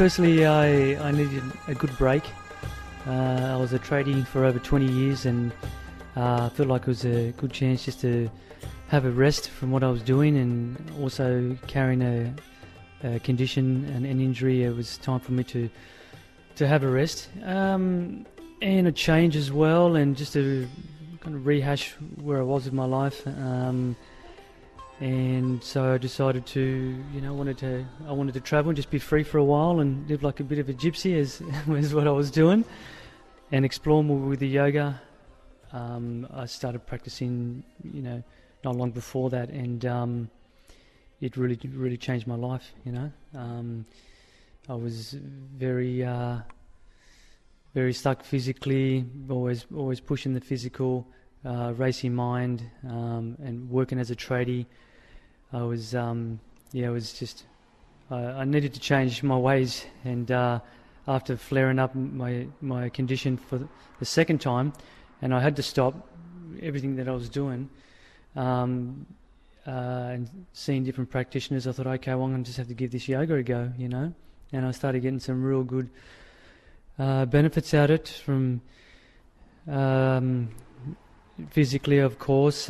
firstly, I needed a good break. I was a tradie for over 20 years and I felt like it was a good chance just to have a rest from what I was doing, and also carrying a condition and an injury. It was time for me to have a rest and a change as well, and just to kind of rehash where I was in my life. And so I decided to, I wanted to travel and just be free for a while and live like a bit of a gypsy, as what I was doing, and explore more with the yoga. I started practicing, not long before that, and it really changed my life. I was very stuck physically, always pushing the physical, racing mind, and working as a tradie. I was, it was just, I needed to change my ways, and after flaring up my condition for the second time, and I had to stop everything that I was doing, and seeing different practitioners, I thought, okay, well, I'm going to just have to give this yoga a go, and I started getting some real good benefits out of it, from physically, of course,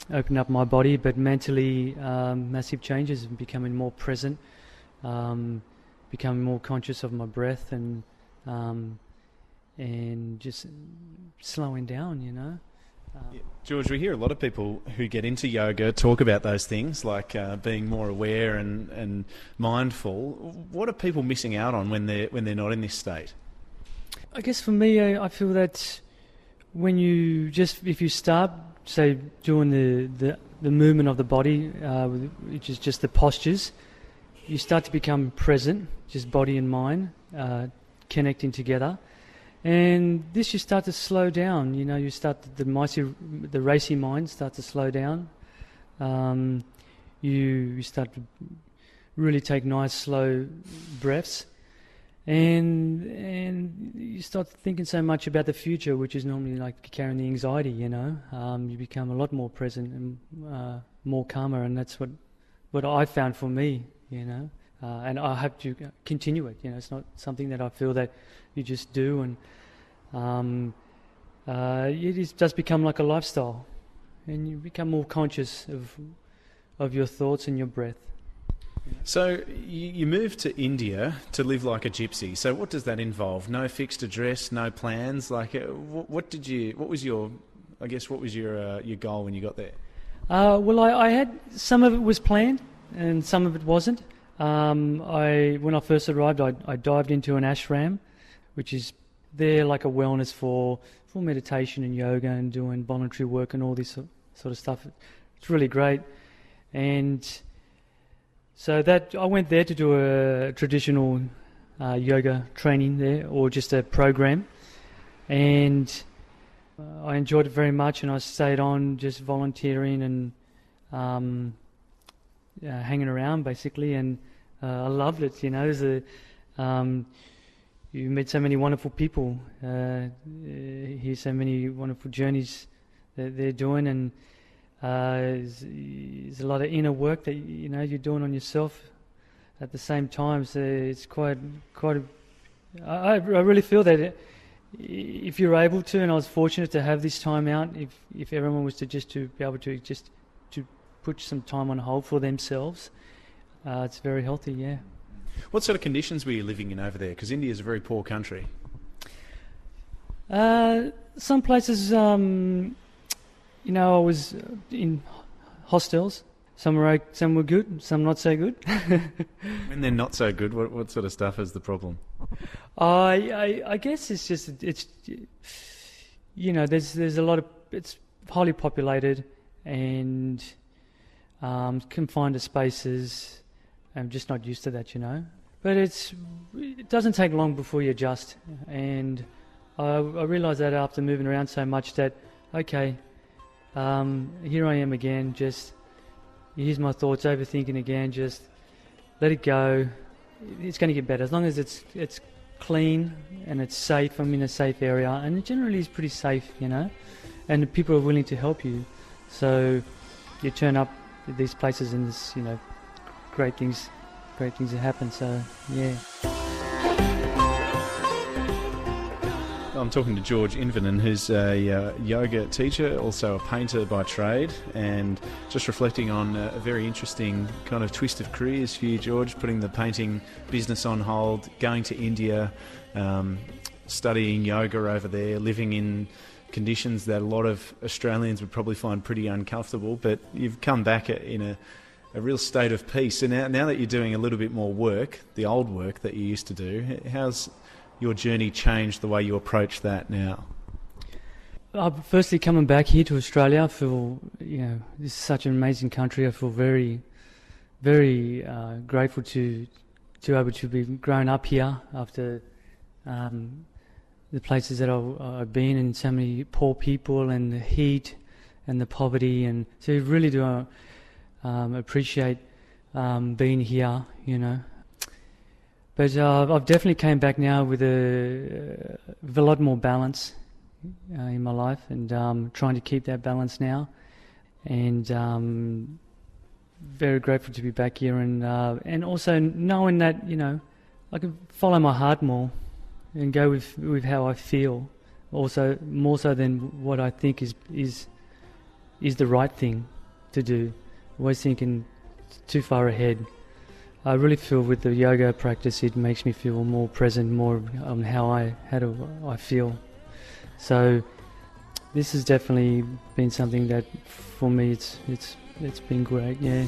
opened up my body, but mentally, massive changes, and becoming more present, becoming more conscious of my breath, and just slowing down, Yeah. George, we hear a lot of people who get into yoga talk about those things, like being more aware and mindful. What are people missing out on when they're not in this state? I guess for me, I feel that if you start, say, doing the movement of the body, which is just the postures, you start to become present, just body and mind connecting together. And this, you start to slow down. You start the racy mind start to slow down. You start to really take nice slow breaths, and you start thinking so much about the future, which is normally like carrying the anxiety. You become a lot more present and more calmer, and that's what I found for me. And I have to continue it. It's not something that I feel that you just do, and it does become like a lifestyle, and you become more conscious of your thoughts and your breath. So you moved to India to live like a gypsy. So what does that involve? No fixed address, no plans. Like, what was your goal when you got there? Well, I had, some of it was planned and some of it wasn't. When I first arrived, I dived into an ashram, which is there like a wellness for meditation and yoga and doing voluntary work and all this sort of stuff. It's really great. And so that I went there to do a traditional yoga training there, or just a program. And I enjoyed it very much, and I stayed on just volunteering and hanging around basically, and I loved it. You meet so many wonderful people, hear so many wonderful journeys that they're doing, and there's a lot of inner work that you're doing on yourself at the same time. So it's quite. I really feel that if you're able to, and I was fortunate to have this time out. If everyone was to be able to put some time on hold for themselves, it's very healthy. Yeah. What sort of conditions were you living in over there? Because India is a very poor country. Some places, I was in hostels. Some were good, some not so good. When they're not so good, what sort of stuff is the problem? I guess it's just there's a lot of, it's highly populated and confined to spaces. I'm just not used to that, But it doesn't take long before you adjust, and I realised that after moving around so much that, okay, here I am again, just here's my thoughts, overthinking again, just let it go. It's going to get better as long as it's clean and it's safe. I'm in a safe area, and it generally is pretty safe, and people are willing to help you. So you turn up at these places and there's, great things great things have happened. So yeah. I'm talking to Jorge Invernon, who's a yoga teacher, also a painter by trade, and just reflecting on a very interesting kind of twist of careers for you, George, putting the painting business on hold, going to India, studying yoga over there, living in conditions that a lot of Australians would probably find pretty uncomfortable, but you've come back in a real state of peace. So now that you're doing a little bit more work, the old work that you used to do, how's your journey changed the way you approach that now? Firstly, coming back here to Australia, I feel, this is such an amazing country. I feel very, very grateful to able to be grown up here after the places that I've been, and so many poor people and the heat and the poverty, and so I really do appreciate being here, But I've definitely came back now with a lot more balance in my life, and trying to keep that balance now. And very grateful to be back here, and also knowing that I can follow my heart more and go with how I feel. Also, more so than what I think is the right thing to do. Always thinking too far ahead. I really feel with the yoga practice, it makes me feel more present, more on how I feel. So this has definitely been something that, for me, it's been great. Yeah.